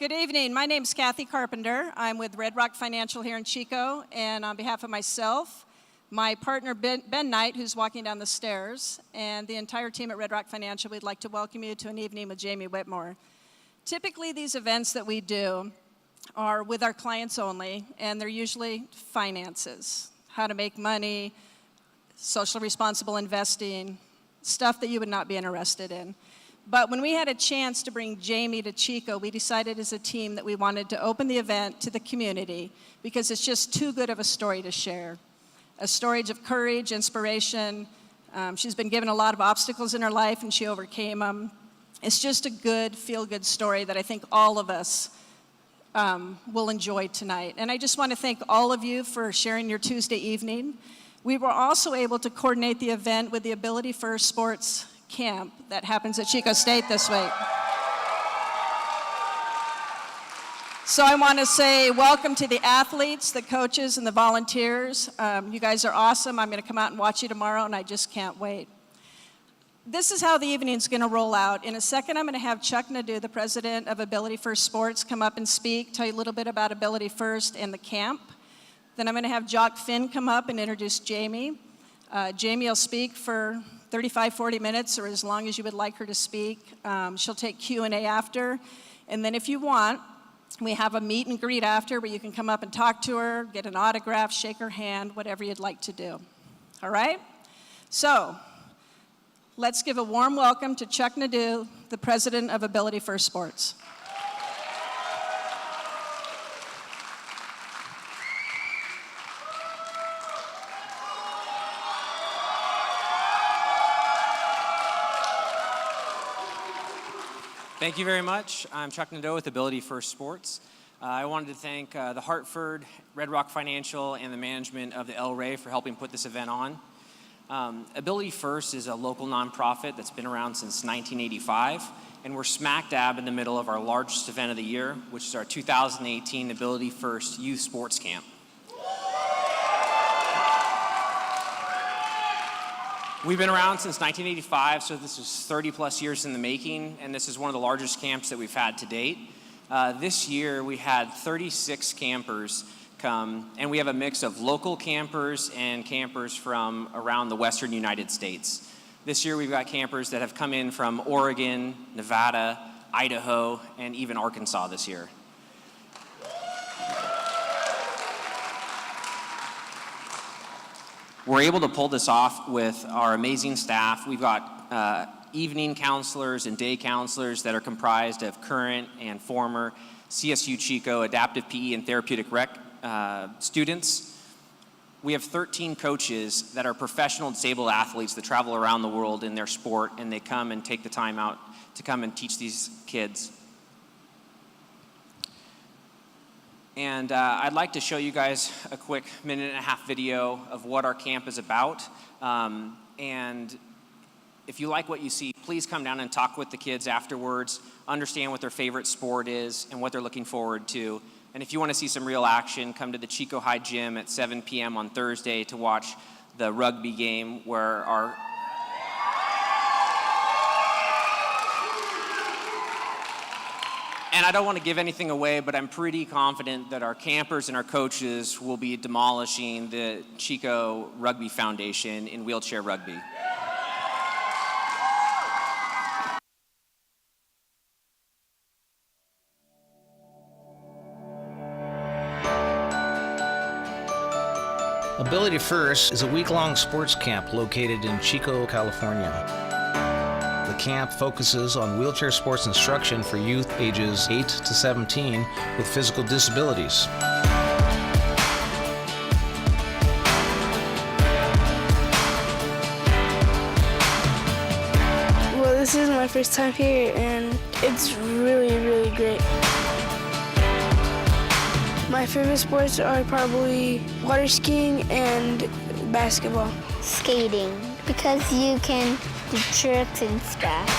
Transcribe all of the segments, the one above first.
Good evening. My name's Kathy Carpenter. I'm with Red Rock Financial here in Chico, and on behalf of myself, my partner Ben Knight, who's walking down the stairs, and the entire team at Red Rock Financial, we'd like to welcome you to an evening with Jamie Whitmore. Typically, these events that we do are with our clients only, and they're usually finances, how to make money, social responsible investing, stuff that you would not be interested in. But when we had a chance to bring Jamie to Chico, we decided as a team that we wanted to open the event to the community because it's just too good of a story to share. A story of courage, inspiration. She's been given a lot of obstacles in her life and she overcame them. It's just a good, feel-good story that I think all of us will enjoy tonight. And I just want to thank all of you for sharing your Tuesday evening. We were also able to coordinate the event with the Ability First Sports Camp that happens at Chico State this week. So I want to say welcome to the athletes, the coaches, and the volunteers. You guys are awesome. I'm going to come out and watch you tomorrow, and I just can't wait. This is how the evening's going to roll out. In a second, I'm going to have Chuck Nadeau, the president of Ability First Sports, come up and speak, tell you a little bit about Ability First and the camp. Then I'm going to have Jock Finn come up and introduce Jamie. Jamie will speak for 35, 40 minutes, or as long as you would like her to speak. She'll take Q&A after. And then if you want, we have a meet and greet after where you can come up and talk to her, get an autograph, shake her hand, whatever you'd like to do. All right? So let's give a warm welcome to Chuck Nadeau, the president of Ability First Sports. Thank you very much. I'm Chuck Nadeau with Ability First Sports. I wanted to thank the Hartford, Red Rock Financial, and the management of the El Rey for helping put this event on. Ability First is a local nonprofit that's been around since 1985, and we're smack dab in the middle of our largest event of the year, which is our 2018 Ability First Youth Sports Camp. We've been around since 1985, so this is 30 plus years in the making, and this is one of the largest camps that we've had to date. This year we had 36 campers come, and we have a mix of local campers and campers from around the western United States. This year we've got campers that have come in from Oregon, Nevada, Idaho, and even Arkansas this year. We're able to pull this off with our amazing staff. We've got evening counselors and day counselors that are comprised of current and former CSU Chico adaptive PE and therapeutic rec students. We have 13 coaches that are professional disabled athletes that travel around the world in their sport, and they come and take the time out to come and teach these kids. And I'd like to show you guys a quick minute-and-a-half video of what our camp is about. And if you like what you see, please come down and talk with the kids afterwards, understand what their favorite sport is and what they're looking forward to. And if you want to see some real action, come to the Chico High Gym at 7 p.m. on Thursday to watch the rugby game where our And I don't want to give anything away, but I'm pretty confident that our campers and our coaches will be demolishing the Chico Rugby Foundation in wheelchair rugby. Ability First is a week-long sports camp located in Chico, California. The camp focuses on wheelchair sports instruction for youth ages 8 to 17 with physical disabilities. Well, this is my first time here, and it's really, really great. My favorite sports are probably water skiing and basketball. Skating, because you can do tricks and stuff.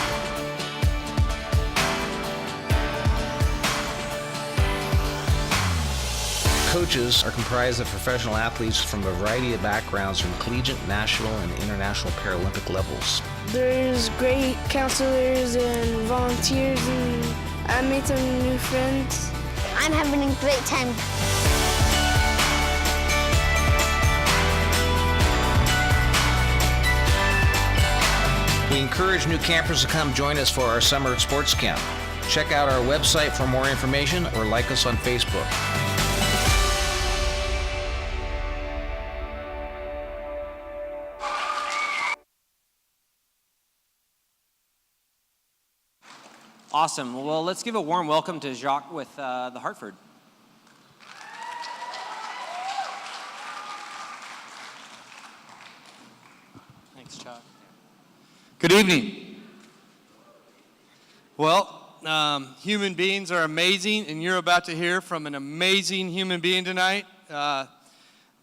Coaches are comprised of professional athletes from a variety of backgrounds from collegiate, national, and international Paralympic levels. There's great counselors and volunteers, and I made some new friends. I'm having a great time. We encourage new campers to come join us for our summer sports camp. Check out our website for more information or like us on Facebook. Awesome. Well, let's give a warm welcome to Jacques with the Hartford. Thanks, Chuck. Good evening. Well, human beings are amazing, and you're about to hear from an amazing human being tonight. The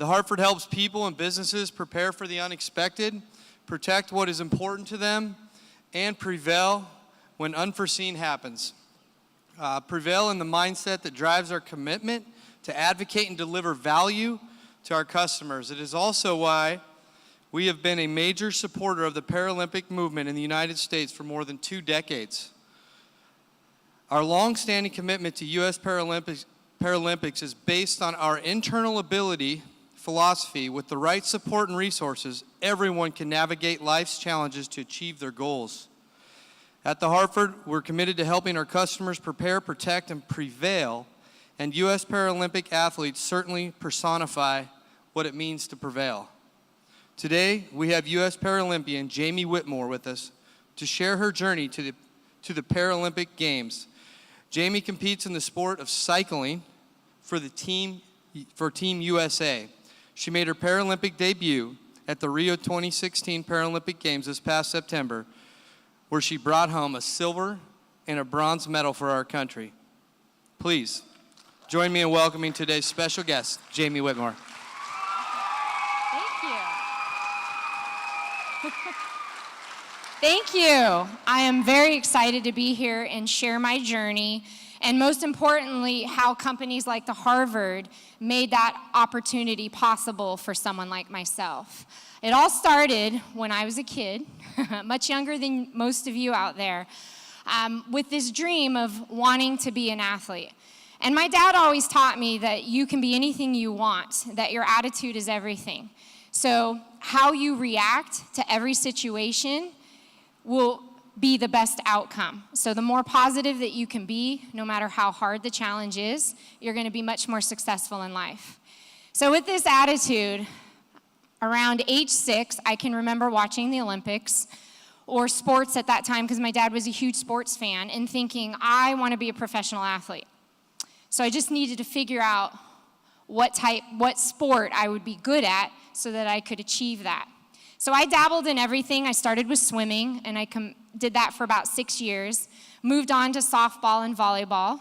Hartford helps people and businesses prepare for the unexpected, protect what is important to them, and prevail when unforeseen happens. Prevail in the mindset that drives our commitment to advocate and deliver value to our customers. It is also why we have been a major supporter of the Paralympic movement in the United States for more than 2 decades. Our long-standing commitment to U.S. Paralympics is based on our internal ability philosophy. With the right support and resources, everyone can navigate life's challenges to achieve their goals. At the Hartford, we're committed to helping our customers prepare, protect, and prevail, and U.S. Paralympic athletes certainly personify what it means to prevail. Today, we have U.S. Paralympian Jamie Whitmore with us to share her journey to the Paralympic Games. Jamie competes in the sport of cycling for Team USA. She made her Paralympic debut at the Rio 2016 Paralympic Games this past September, where she brought home a silver and a bronze medal for our country. Please, join me in welcoming today's special guest, Jamie Whitmore. Thank you. I am very excited to be here and share my journey, and most importantly, how companies like the Hartford made that opportunity possible for someone like myself. It all started when I was a kid, much younger than most of you out there, with this dream of wanting to be an athlete. And my dad always taught me that you can be anything you want, that your attitude is everything. So how you react to every situation will be the best outcome. So the more positive that you can be, no matter how hard the challenge is, you're going to be much more successful in life. So with this attitude, around age 6, I can remember watching the Olympics or sports at that time because my dad was a huge sports fan, and thinking, I want to be a professional athlete. So I just needed to figure out what sport I would be good at so that I could achieve that. So I dabbled in everything. I started with swimming, and I did that for about 6 years, moved on to softball and volleyball,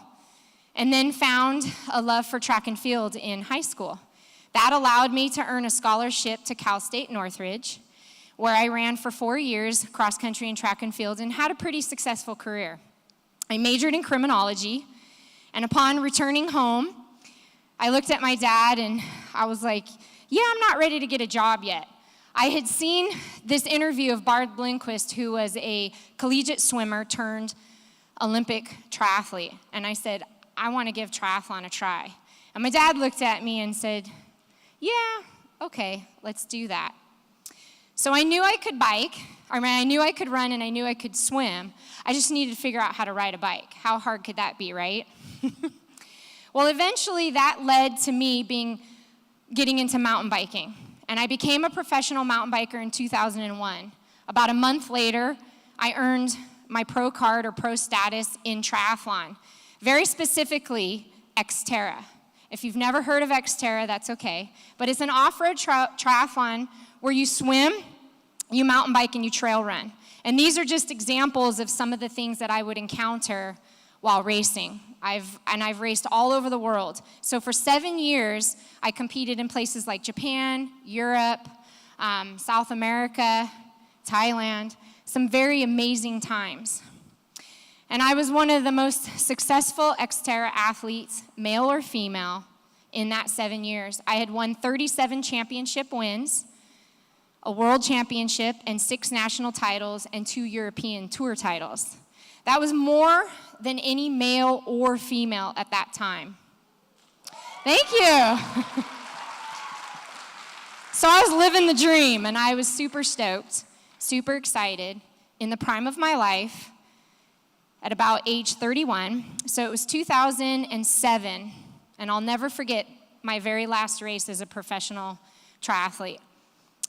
and then found a love for track and field in high school. That allowed me to earn a scholarship to Cal State Northridge, where I ran for 4 years, cross country and track and field, and had a pretty successful career. I majored in criminology, and upon returning home, I looked at my dad and I was like, yeah, I'm not ready to get a job yet. I had seen this interview of Bard Blindquist, who was a collegiate swimmer turned Olympic triathlete. And I said, I want to give triathlon a try. And my dad looked at me and said, yeah, okay, let's do that. So I knew I could I knew I could run, and I knew I could swim. I just needed to figure out how to ride a bike. How hard could that be, right? Well, eventually that led to me getting into mountain biking. And I became a professional mountain biker in 2001. About a month later, I earned my pro card or pro status in triathlon, very specifically Xterra. If you've never heard of Xterra, that's okay. But it's an off-road triathlon where you swim, you mountain bike, and you trail run. And these are just examples of some of the things that I would encounter while racing. I've raced all over the world. So for 7 years, I competed in places like Japan, Europe, South America, Thailand, some very amazing times. And I was one of the most successful Xterra athletes, male or female, in that 7 years. I had won 37 championship wins, a world championship, and 6 national titles, and 2 European tour titles. That was more than any male or female at that time. Thank you. So I was living the dream, and I was super stoked, super excited, in the prime of my life, at about age 31. So it was 2007, and I'll never forget my very last race as a professional triathlete.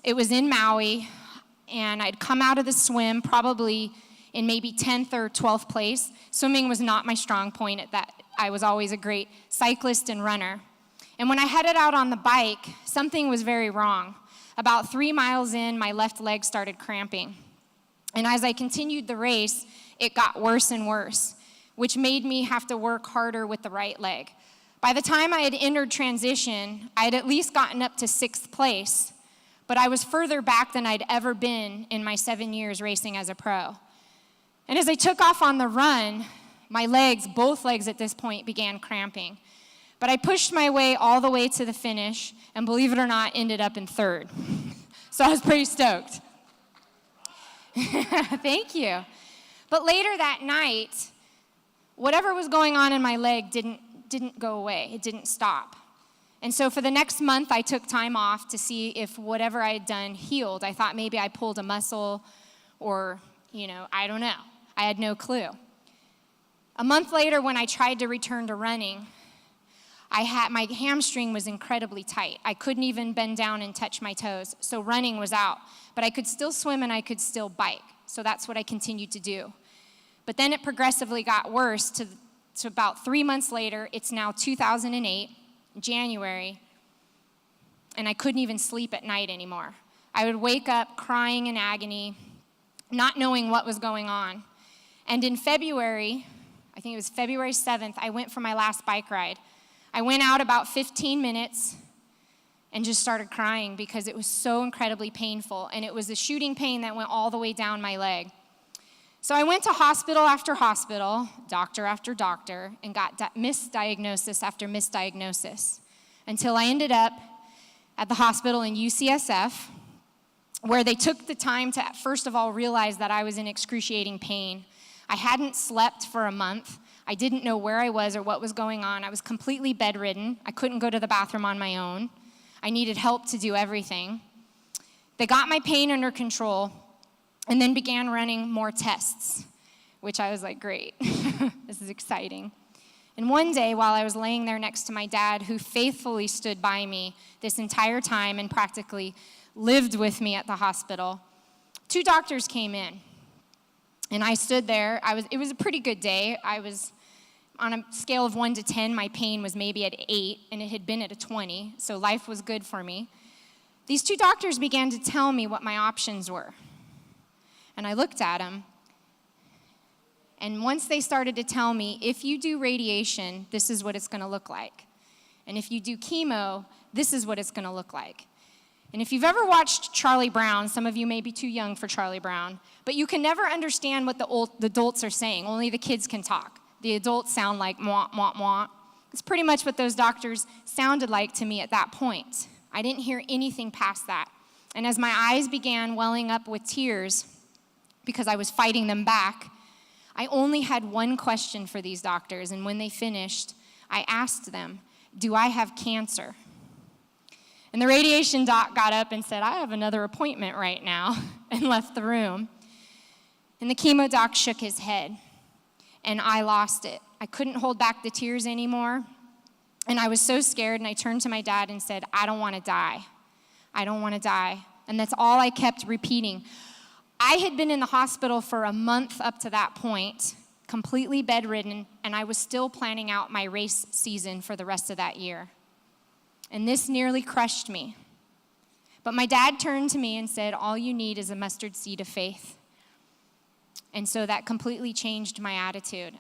It was in Maui, and I'd come out of the swim probably in maybe 10th or 12th place. Swimming was not my strong point at that. I was always a great cyclist and runner. And when I headed out on the bike, something was very wrong. About 3 miles in, my left leg started cramping. And as I continued the race, it got worse and worse, which made me have to work harder with the right leg. By the time I had entered transition, I had at least gotten up to 6th place, but I was further back than I'd ever been in my 7 years racing as a pro. And as I took off on the run, my legs, both legs at this point, began cramping. But I pushed my way all the way to the finish, and believe it or not, ended up in 3rd. So I was pretty stoked. Thank you. But later that night, whatever was going on in my leg didn't go away. It didn't stop. And so for the next month, I took time off to see if whatever I had done healed. I thought maybe I pulled a muscle or, I don't know. I had no clue. A month later, when I tried to return to running, my hamstring was incredibly tight. I couldn't even bend down and touch my toes, so running was out. But I could still swim and I could still bike, so that's what I continued to do. But then it progressively got worse to about 3 months later. It's now 2008, January, and I couldn't even sleep at night anymore. I would wake up crying in agony, not knowing what was going on. And in February, I think it was February 7th, I went for my last bike ride. I went out about 15 minutes and just started crying because it was so incredibly painful, and it was a shooting pain that went all the way down my leg. So I went to hospital after hospital, doctor after doctor, and got misdiagnosis after misdiagnosis until I ended up at the hospital in UCSF, where they took the time to first of all realize that I was in excruciating pain. I hadn't slept for a month. I didn't know where I was or what was going on. I was completely bedridden. I couldn't go to the bathroom on my own. I needed help to do everything. They got my pain under control and then began running more tests, which I was like, great, this is exciting. And one day, while I was laying there next to my dad, who faithfully stood by me this entire time and practically lived with me at the hospital, 2 doctors came in. And I stood there. It was a pretty good day. I was on a scale of 1 to 10, my pain was maybe at 8, and it had been at a 20, so life was good for me. These 2 doctors began to tell me what my options were. And I looked at them, and once they started to tell me, if you do radiation, this is what it's going to look like. And if you do chemo, this is what it's going to look like. And if you've ever watched Charlie Brown, some of you may be too young for Charlie Brown, but you can never understand what the adults are saying. Only the kids can talk. The adults sound like mwah, mwah, mwah. It's pretty much what those doctors sounded like to me at that point. I didn't hear anything past that. And as my eyes began welling up with tears, because I was fighting them back, I only had one question for these doctors. And when they finished, I asked them, do I have cancer? And the radiation doc got up and said, I have another appointment right now, and left the room. And the chemo doc shook his head, and I lost it. I couldn't hold back the tears anymore, and I was so scared, and I turned to my dad and said, I don't want to die. I don't want to die. And that's all I kept repeating. I had been in the hospital for a month up to that point, completely bedridden, and I was still planning out my race season for the rest of that year. And this nearly crushed me. But my dad turned to me and said, all you need is a mustard seed of faith. And so that completely changed my attitude.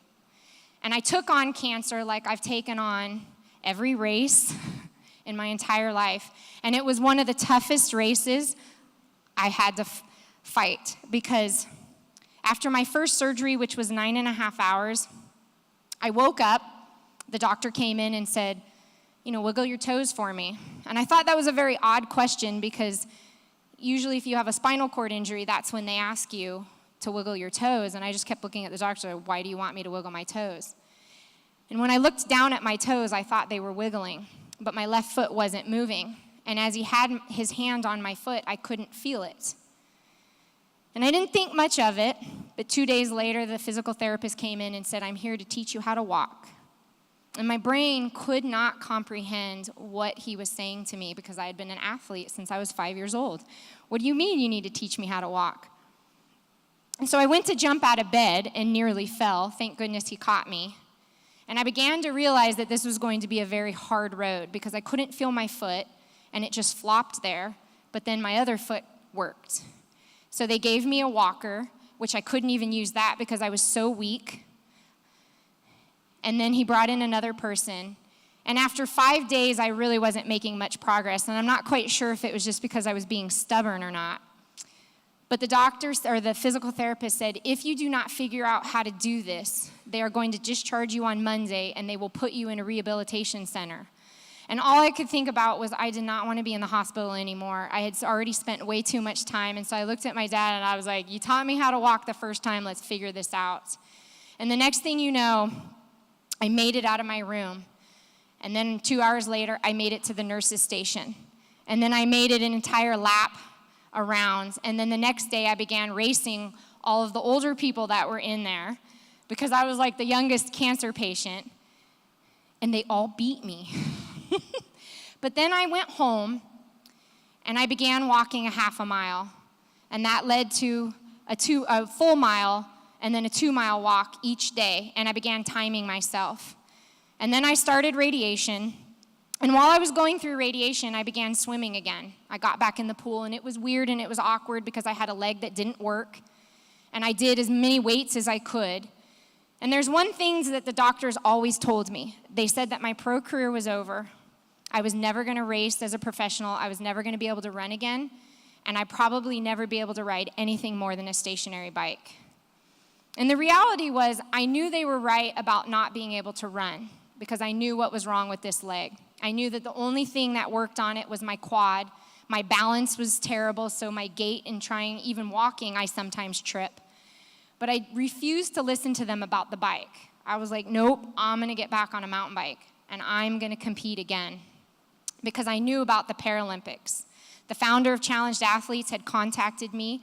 And I took on cancer like I've taken on every race in my entire life. And it was one of the toughest races I had to fight, because after my first surgery, which was 9.5 hours, I woke up, the doctor came in and said, wiggle your toes for me. And I thought that was a very odd question, because usually if you have a spinal cord injury, that's when they ask you to wiggle your toes. And I just kept looking at the doctor, why do you want me to wiggle my toes? And when I looked down at my toes, I thought they were wiggling, but my left foot wasn't moving. And as he had his hand on my foot, I couldn't feel it. And I didn't think much of it, but 2 days later, the physical therapist came in and said, I'm here to teach you how to walk. And my brain could not comprehend what he was saying to me because I had been an athlete since I was 5 years old. What do you mean you need to teach me how to walk? And so I went to jump out of bed and nearly fell. Thank goodness he caught me. And I began to realize that this was going to be a very hard road because I couldn't feel my foot and it just flopped there, but then my other foot worked. So they gave me a walker, which I couldn't even use that because I was so weak. And then he brought in another person. And after 5 days, I really wasn't making much progress. And I'm not quite sure if it was just because I was being stubborn or not. But the doctors, or the physical therapist said, if you do not figure out how to do this, they are going to discharge you on Monday and they will put you in a rehabilitation center. And all I could think about was I did not want to be in the hospital anymore. I had already spent way too much time. And so I looked at my dad and I was like, you taught me how to walk the first time, let's figure this out. And the next thing you know, I made it out of my room. And then 2 hours later, I made it to the nurse's station. And then I made it an entire lap around. And then the next day, I began racing all of the older people that were in there because I was like the youngest cancer patient. And they all beat me. But then I went home and I began walking a half a mile. And that led to a full mile and then a 2-mile walk each day. And I began timing myself. And then I started radiation. And while I was going through radiation, I began swimming again. I got back in the pool and it was weird and it was awkward because I had a leg that didn't work. And I did as many weights as I could. And there's one thing that the doctors always told me. They said that my pro career was over. I was never going to race as a professional. I was never going to be able to run again. And I'd probably never be able to ride anything more than a stationary bike. And the reality was I knew they were right about not being able to run because I knew what was wrong with this leg. I knew that the only thing that worked on it was my quad. My balance was terrible, so my gait and trying, even walking, I sometimes trip. But I refused to listen to them about the bike. I was like, nope, I'm going to get back on a mountain bike, and I'm going to compete again because I knew about the Paralympics. The founder of Challenged Athletes had contacted me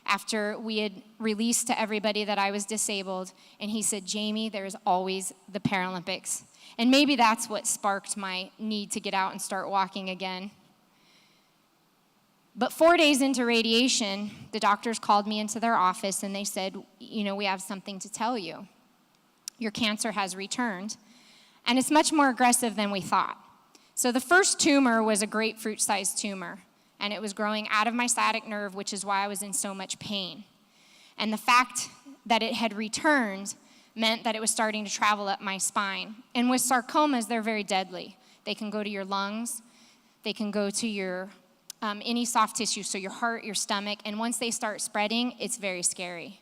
after we had released to everybody that I was disabled, and he said, Jamie, there's always the Paralympics. And maybe that's what sparked my need to get out and start walking again. But 4 days into radiation, the doctors called me into their office and they said, we have something to tell you. Your cancer has returned, and it's much more aggressive than we thought. So the first tumor was a grapefruit-sized tumor, and it was growing out of my sciatic nerve, which is why I was in so much pain. And the fact that it had returned meant that it was starting to travel up my spine. And with sarcomas, they're very deadly. They can go to your lungs, they can go to your any soft tissue, so your heart, your stomach, and once they start spreading, it's very scary.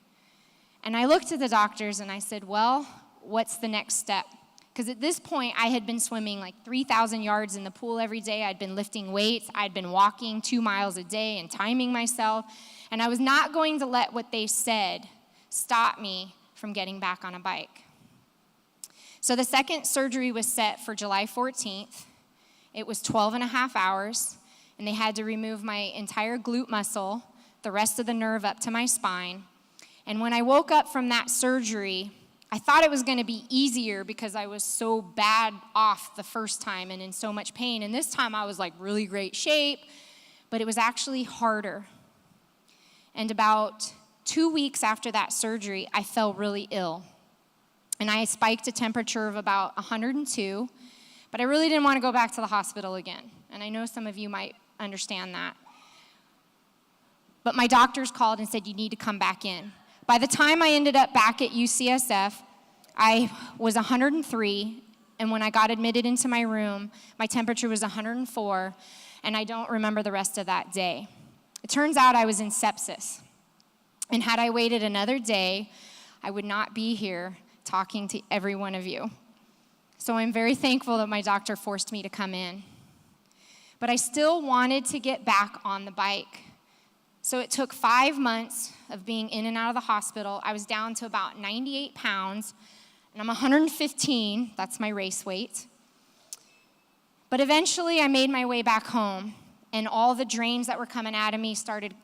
And I looked at the doctors and I said, well, what's the next step? Because at this point, I had been swimming like 3,000 yards in the pool every day. I'd been lifting weights. I'd been walking 2 miles a day and timing myself. And I was not going to let what they said stop me from getting back on a bike. So the second surgery was set for July 14th. It was 12 and a half hours, and they had to remove my entire glute muscle, the rest of the nerve up to my spine. And when I woke up from that surgery, I thought it was going to be easier because I was so bad off the first time and in so much pain. And this time I was like really great shape, but it was actually harder. And about 2 weeks after that surgery, I fell really ill. And I spiked a temperature of about 102, but I really didn't want to go back to the hospital again. And I know some of you might understand that. But my doctors called and said, you need to come back in. By the time I ended up back at UCSF, I was 103, and when I got admitted into my room, my temperature was 104, and I don't remember the rest of that day. It turns out I was in sepsis. And had I waited another day, I would not be here talking to every one of you. So I'm very thankful that my doctor forced me to come in. But I still wanted to get back on the bike. So it took 5 months of being in and out of the hospital. I was down to about 98 pounds, and I'm 115. That's my race weight. But eventually I made my way back home, and all the drains that were coming out of me started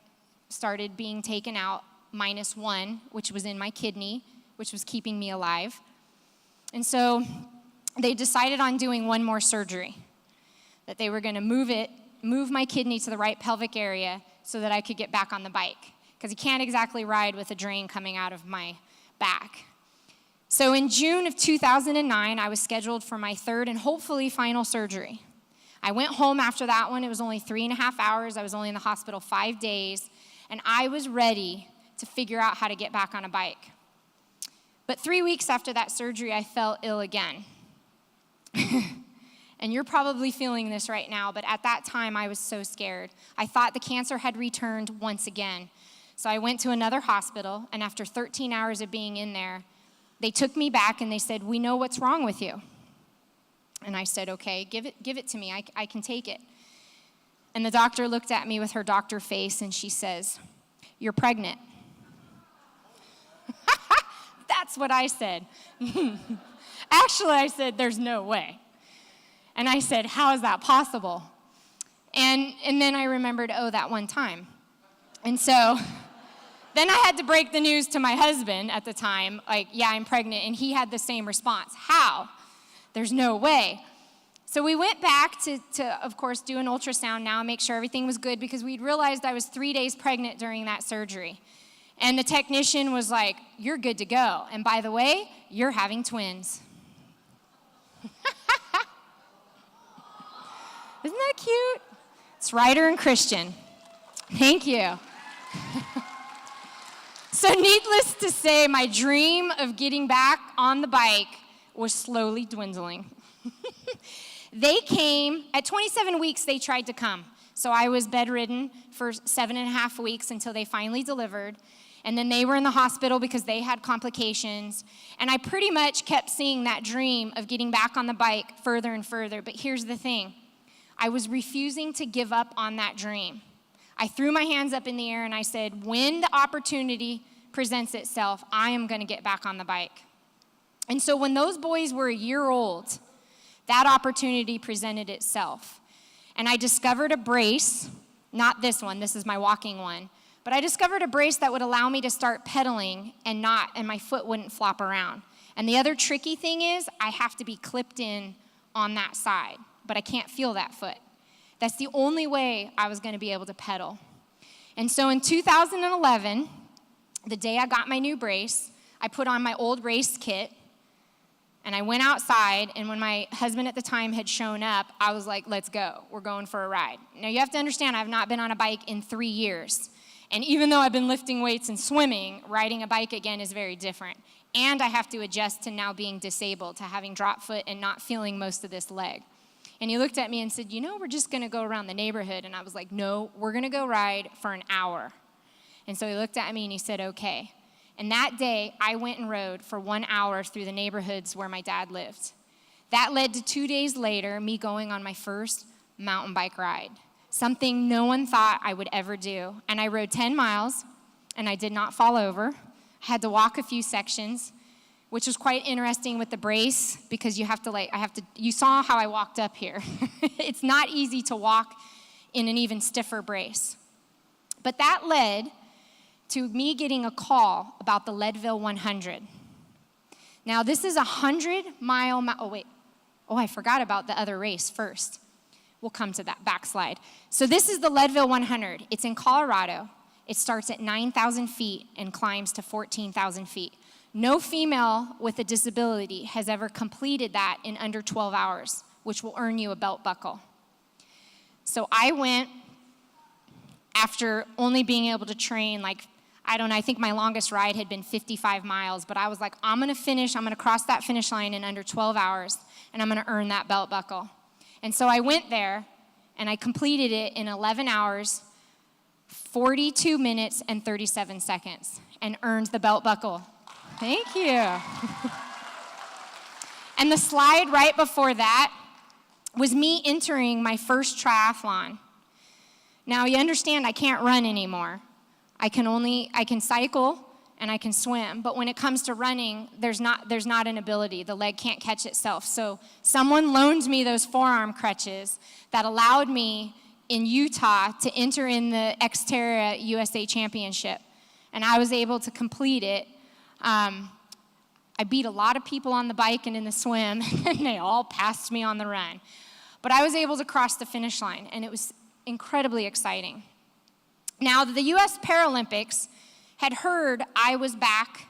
being taken out, minus one, which was in my kidney, which was keeping me alive. And so they decided on doing one more surgery, that they were going to move my kidney to the right pelvic area so that I could get back on the bike, because you can't exactly ride with a drain coming out of my back. So in June of 2009, I was scheduled for my third and hopefully final surgery. I went home after that one. It was only 3.5 hours. I was only in the hospital 5 days, and I was ready to figure out how to get back on a bike. But 3 weeks after that surgery, I fell ill again. And you're probably feeling this right now, but at that time, I was so scared. I thought the cancer had returned once again. So I went to another hospital, and after 13 hours of being in there, they took me back and they said, "We know what's wrong with you." And I said, "Okay, give it to me. I can take it." And the doctor looked at me with her doctor face, and she says, "You're pregnant." That's what I said. Actually, I said, "There's no way." And I said, "How is that possible?" And then I remembered, that one time. And so then I had to break the news to my husband at the time, like, "Yeah, I'm pregnant." And he had the same response. "How? There's no way." So we went back to of course, do an ultrasound now, make sure everything was good, because we'd realized I was 3 days pregnant during that surgery. And the technician was like, "You're good to go. And by the way, you're having twins." Isn't that cute? It's Ryder and Christian. Thank you. So needless to say, my dream of getting back on the bike was slowly dwindling. They came, at 27 weeks, they tried to come. So I was bedridden for 7.5 weeks until they finally delivered. And then they were in the hospital because they had complications. And I pretty much kept seeing that dream of getting back on the bike further and further. But here's the thing. I was refusing to give up on that dream. I threw my hands up in the air and I said, when the opportunity presents itself, I am going to get back on the bike. And so when those boys were a year old, that opportunity presented itself. And I discovered a brace, not this one, this is my walking one, but I discovered a brace that would allow me to start pedaling and my foot wouldn't flop around. And the other tricky thing is I have to be clipped in on that side, but I can't feel that foot. That's the only way I was going to be able to pedal. And so in 2011, the day I got my new brace, I put on my old race kit, and I went outside, and when my husband at the time had shown up, I was like, "Let's go. We're going for a ride." Now, you have to understand, I've not been on a bike in 3 years. And even though I've been lifting weights and swimming, riding a bike again is very different. And I have to adjust to now being disabled, to having drop foot and not feeling most of this leg. And he looked at me and said, "We're just going to go around the neighborhood." And I was like, "No, we're going to go ride for an hour." And so he looked at me and he said, "Okay." And that day, I went and rode for 1 hour through the neighborhoods where my dad lived. That led to 2 days later, me going on my first mountain bike ride, something no one thought I would ever do. And I rode 10 miles, and I did not fall over. I had to walk a few sections, which was quite interesting with the brace, because you saw how I walked up here. It's not easy to walk in an even stiffer brace. But that led to me getting a call about the Leadville 100. Now, this is a 100-mile, I forgot about the other race first. We'll come to that backslide. So this is the Leadville 100. It's in Colorado. It starts at 9,000 feet and climbs to 14,000 feet. No female with a disability has ever completed that in under 12 hours, which will earn you a belt buckle. So I went after only being able to train I think my longest ride had been 55 miles, but I was like, I'm going to cross that finish line in under 12 hours, and I'm going to earn that belt buckle. And so I went there, and I completed it in 11 hours, 42 minutes, and 37 seconds, and earned the belt buckle. Thank you. And the slide right before that was me entering my first triathlon. Now, you understand I can't run anymore. I can cycle and I can swim, but when it comes to running, there's not an ability. The leg can't catch itself. So someone loaned me those forearm crutches that allowed me in Utah to enter in the Xterra USA Championship, and I was able to complete it. I beat a lot of people on the bike and in the swim, and they all passed me on the run. But I was able to cross the finish line, and it was incredibly exciting. Now, the U.S. Paralympics had heard I was back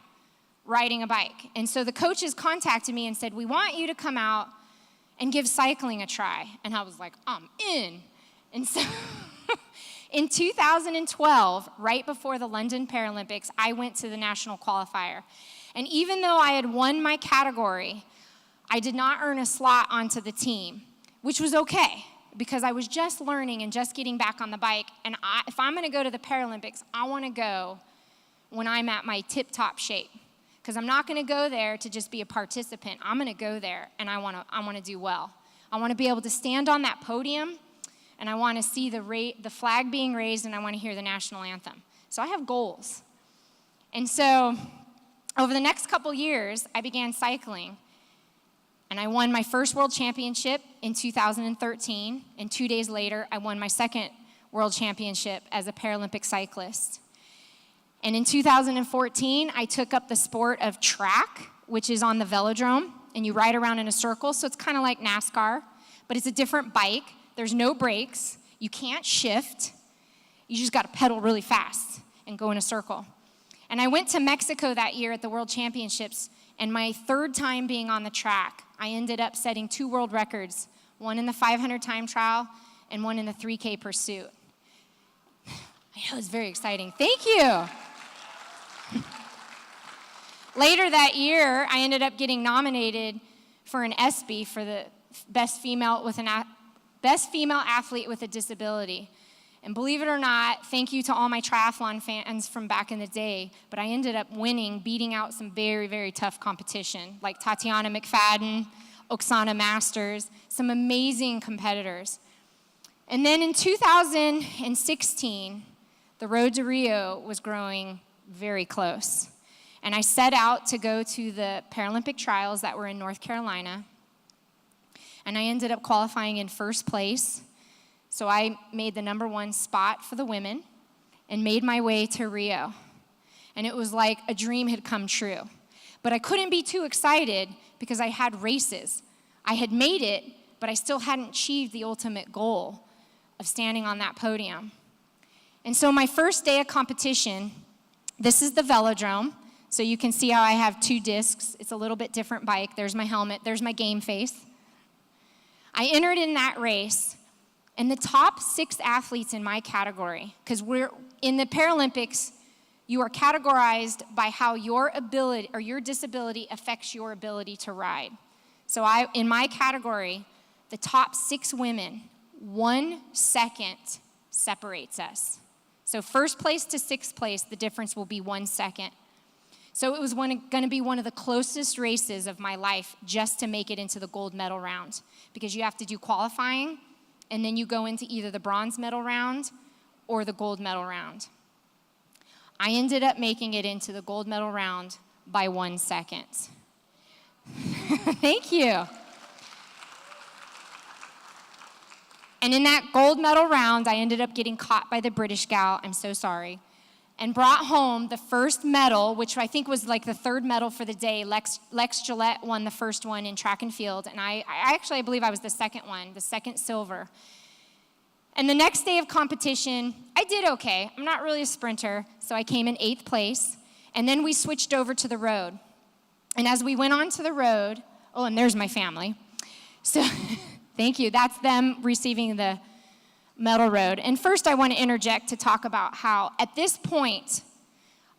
riding a bike, and so the coaches contacted me and said, we want you to come out and give cycling a try. And I was like, I'm in. And so in 2012, right before the London Paralympics, I went to the national qualifier. And even though I had won my category, I did not earn a slot onto the team, which was okay, because I was just learning and just getting back on the bike. And if I'm gonna go to the Paralympics, I wanna go when I'm at my tip-top shape, because I'm not gonna go there to just be a participant. I'm gonna go there and I wanna do well. I wanna be able to stand on that podium, and I wanna see the flag being raised, and I wanna hear the national anthem. So I have goals. And so over the next couple years, I began cycling, and I won my first world championship in 2013, and 2 days later, I won my second world championship as a Paralympic cyclist. And in 2014, I took up the sport of track, which is on the velodrome, and you ride around in a circle, so it's kind of like NASCAR, but it's a different bike. There's no brakes. You can't shift. You just got to pedal really fast and go in a circle. And I went to Mexico that year at the World Championships, and my third time being on the track, I ended up setting 2 world records, one in the 500 time trial and one in the 3K pursuit. I know, it's very exciting. Thank you. Later that year, I ended up getting nominated for an ESPY for the best female athlete with a disability. And believe it or not, thank you to all my triathlon fans from back in the day, but I ended up winning, beating out some very, very tough competition, like Tatiana McFadden, Oksana Masters, some amazing competitors. And then in 2016, the road to Rio was growing very close. And I set out to go to the Paralympic trials that were in North Carolina, and I ended up qualifying in first place. So I made the #1 spot for the women and made my way to Rio. And it was like a dream had come true. But I couldn't be too excited because I had races. I had made it, but I still hadn't achieved the ultimate goal of standing on that podium. And so my first day of competition, this is the velodrome. So you can see how I have 2 discs. It's a little bit different bike. There's my helmet. There's my game face. I entered in that race. And the top 6 athletes in my category, because we're in the Paralympics, you are categorized by how your ability or your disability affects your ability to ride. So in my category, the top 6 women, 1 second separates us. So first place to 6th place, the difference will be 1 second. So it was going to be one of the closest races of my life just to make it into the gold medal round, because you have to do qualifying, and then you go into either the bronze medal round or the gold medal round. I ended up making it into the gold medal round by 1 second. Thank you. And in that gold medal round, I ended up getting caught by the British gal, I'm so sorry, and brought home the first medal, which I think was like the 3rd medal for the day. Lex Gillette won the first one in track and field, and I believe I was the second one, the second silver. And the next day of competition, I did okay. I'm not really a sprinter, so I came in 8th place, and then we switched over to the road. And as we went on to the road, oh, and there's my family. So thank you. That's them receiving the medal road. And first I want to interject to talk about how at this point,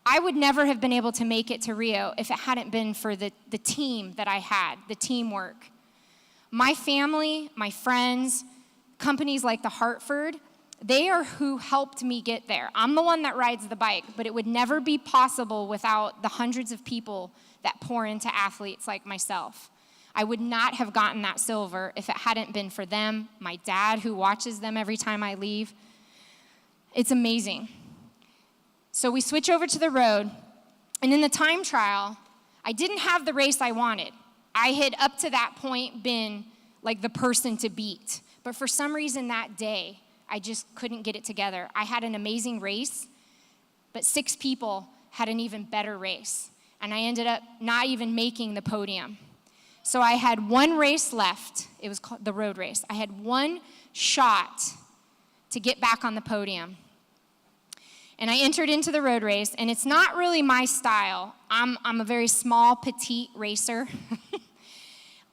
I would never have been able to make it to Rio if it hadn't been for the team that I had, the teamwork. My family, my friends, companies like the Hartford, they are who helped me get there. I'm the one that rides the bike, but it would never be possible without the hundreds of people that pour into athletes like myself. I would not have gotten that silver if it hadn't been for them, my dad who watches them every time I leave. It's amazing. So we switch over to the road, and in the time trial, I didn't have the race I wanted. I had up to that point been like the person to beat. But for some reason that day, I just couldn't get it together. I had an amazing race, but 6 people had an even better race. And I ended up not even making the podium. So I had one race left. It was called the road race. I had one shot to get back on the podium. And I entered into the road race, and it's not really my style. I'm a very small, petite racer.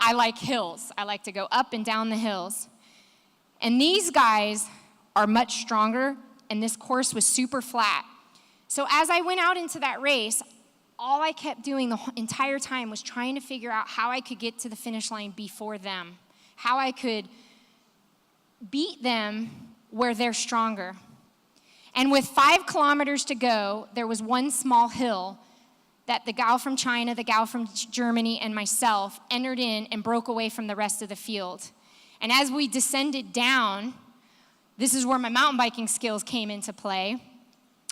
I like hills. I like to go up and down the hills. And these guys are much stronger, and this course was super flat. So as I went out into that race, all I kept doing the entire time was trying to figure out how I could get to the finish line before them, how I could beat them where they're stronger. And with 5 kilometers to go, there was one small hill that the gal from China, the gal from Germany, and myself entered in and broke away from the rest of the field. And as we descended down, this is where my mountain biking skills came into play.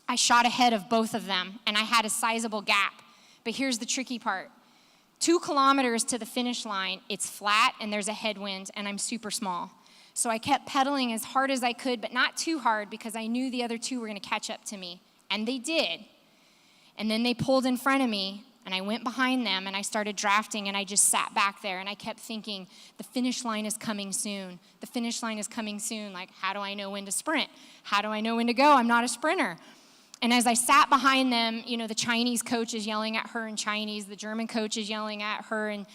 I shot ahead of both of them, and I had a sizable gap. But here's the tricky part. 2 kilometers to the finish line, it's flat, and there's a headwind, and I'm super small. So I kept pedaling as hard as I could, but not too hard, because I knew the other 2 were going to catch up to me. And they did. And then they pulled in front of me, and I went behind them, and I started drafting, and I just sat back there, and I kept thinking, the finish line is coming soon. The finish line is coming soon. Like, how do I know when to sprint? How do I know when to go? I'm not a sprinter. And as I sat behind them, the Chinese coach is yelling at her in Chinese, the German coach is yelling at her in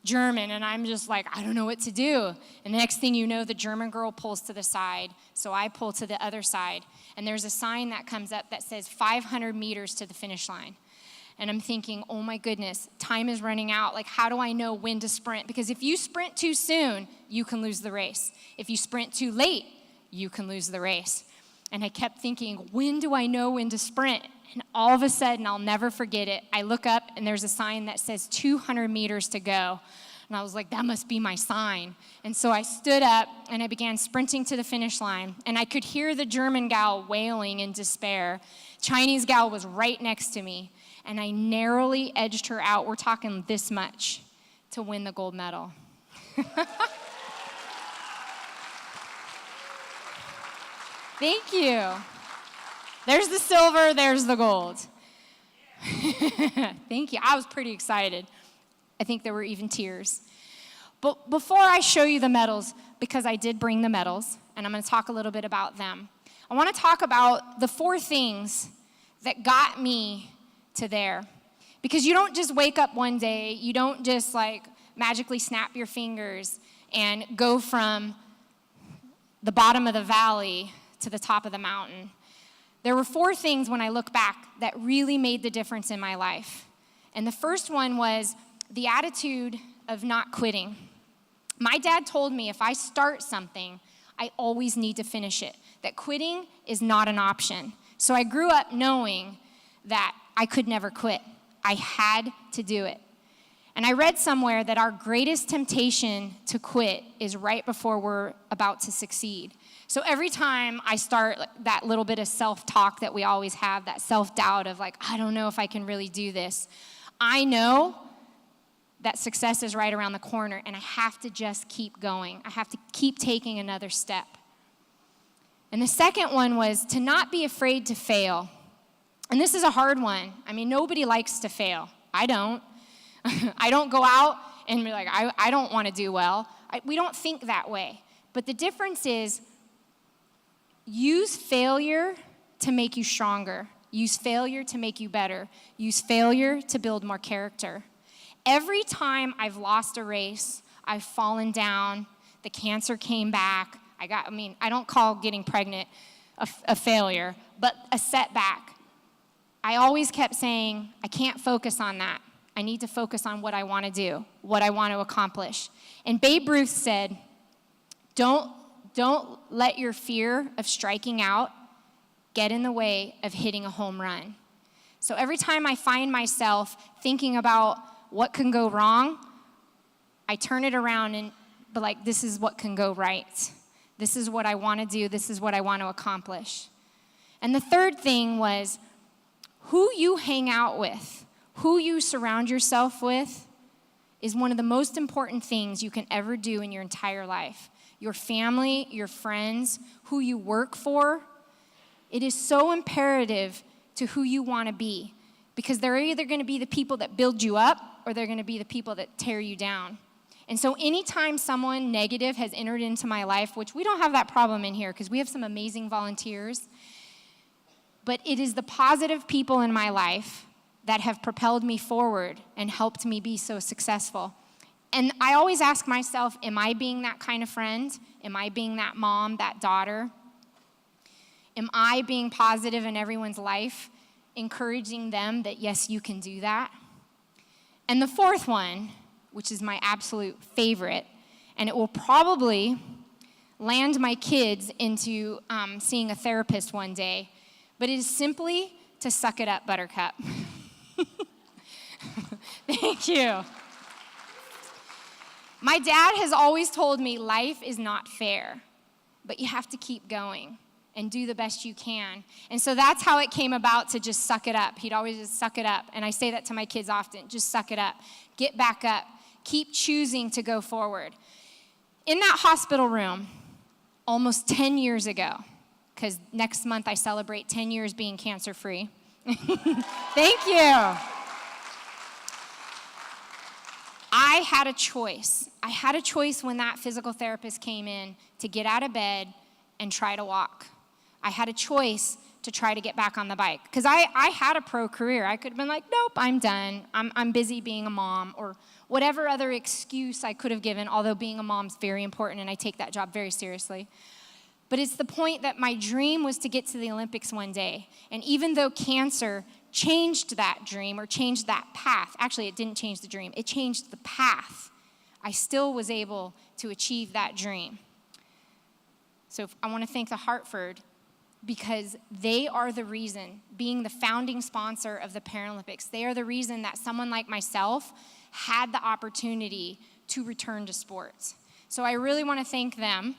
German, and I'm just like, I don't know what to do. And the next thing you know, the German girl pulls to the side, so I pull to the other side. And there's a sign that comes up that says 500 meters to the finish line. And I'm thinking, oh my goodness, time is running out. Like, how do I know when to sprint? Because if you sprint too soon, you can lose the race. If you sprint too late, you can lose the race. And I kept thinking, when do I know when to sprint? And all of a sudden, I'll never forget it. I look up, and there's a sign that says 200 meters to go. And I was like, that must be my sign. And so I stood up, and I began sprinting to the finish line. And I could hear the German gal wailing in despair. Chinese gal was right next to me. And I narrowly edged her out, we're talking this much, to win the gold medal. Thank you. There's the silver, there's the gold. Thank you. I was pretty excited. I think there were even tears. But before I show you the medals, because I did bring the medals, and I'm going to talk a little bit about them, I want to talk about the 4 things that got me to there. Because you don't just wake up one day, you don't just magically snap your fingers and go from the bottom of the valley to the top of the mountain. There were 4 things when I look back that really made the difference in my life. And the first one was the attitude of not quitting. My dad told me if I start something, I always need to finish it, that quitting is not an option. So I grew up knowing that I could never quit. I had to do it. And I read somewhere that our greatest temptation to quit is right before we're about to succeed. So every time I start that little bit of self-talk that we always have, that self-doubt of I don't know if I can really do this, I know that success is right around the corner, and I have to just keep going. I have to keep taking another step. And the second one was to not be afraid to fail. And this is a hard one. I mean, nobody likes to fail. I don't. I don't go out and be like, I don't want to do well. We don't think that way. But the difference is, use failure to make you stronger. Use failure to make you better. Use failure to build more character. Every time I've lost a race, I've fallen down, the cancer came back. I don't call getting pregnant a failure, but a setback. I always kept saying, I can't focus on that. I need to focus on what I want to do, what I want to accomplish. And Babe Ruth said, don't let your fear of striking out get in the way of hitting a home run. So every time I find myself thinking about what can go wrong, I turn it around and be like, this is what can go right. This is what I want to do. This is what I want to accomplish. And the third thing was who you hang out with, who you surround yourself with, is one of the most important things you can ever do in your entire life. Your family, your friends, who you work for. It is so imperative to who you want to be, because they're either going to be the people that build you up or they're going to be the people that tear you down. And so anytime someone negative has entered into my life, which we don't have that problem in here because we have some amazing volunteers, but it is the positive people in my life that have propelled me forward and helped me be so successful. And I always ask myself, am I being that kind of friend? Am I being that mom, that daughter? Am I being positive in everyone's life, encouraging them that, yes, you can do that? And the fourth one, which is my absolute favorite, and it will probably land my kids into seeing a therapist one day, but it is simply to suck it up, Buttercup. Thank you. My dad has always told me life is not fair, but you have to keep going and do the best you can. And so that's how it came about to just suck it up. He'd always just suck it up. And I say that to my kids often, just suck it up. Get back up. Keep choosing to go forward. In that hospital room, almost 10 years ago, because next month I celebrate 10 years being cancer-free. Thank you. I had a choice. I had a choice when that physical therapist came in to get out of bed and try to walk. I had a choice to try to get back on the bike. Because I had a pro career. I could have been like, nope, I'm done. I'm busy being a mom, or whatever other excuse I could have given, although being a mom's very important, and I take that job very seriously. But it's the point that my dream was to get to the Olympics one day. And even though cancer changed that dream or changed that path, actually it didn't change the dream, it changed the path, I still was able to achieve that dream. So I want to thank the Hartford, because they are the reason, being the founding sponsor of the Paralympics, they are the reason that someone like myself had the opportunity to return to sports. So I really want to thank them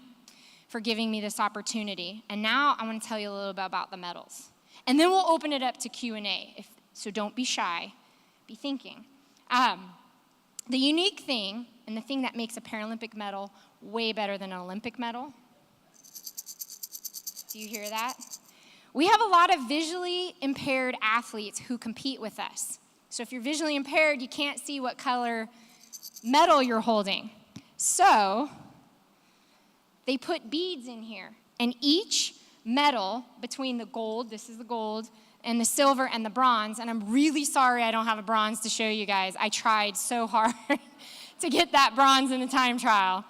for giving me this opportunity. And now I want to tell you a little bit about the medals. And then we'll open it up to Q&A, so don't be shy, be thinking. The unique thing, and the thing that makes a Paralympic medal way better than an Olympic medal, do you hear that? We have a lot of visually impaired athletes who compete with us. So if you're visually impaired, you can't see what color medal you're holding. So they put beads in here, and each medal between the gold, this is the gold, and the silver and the bronze, and I'm really sorry I don't have a bronze to show you guys. I tried so hard to get that bronze in the time trial.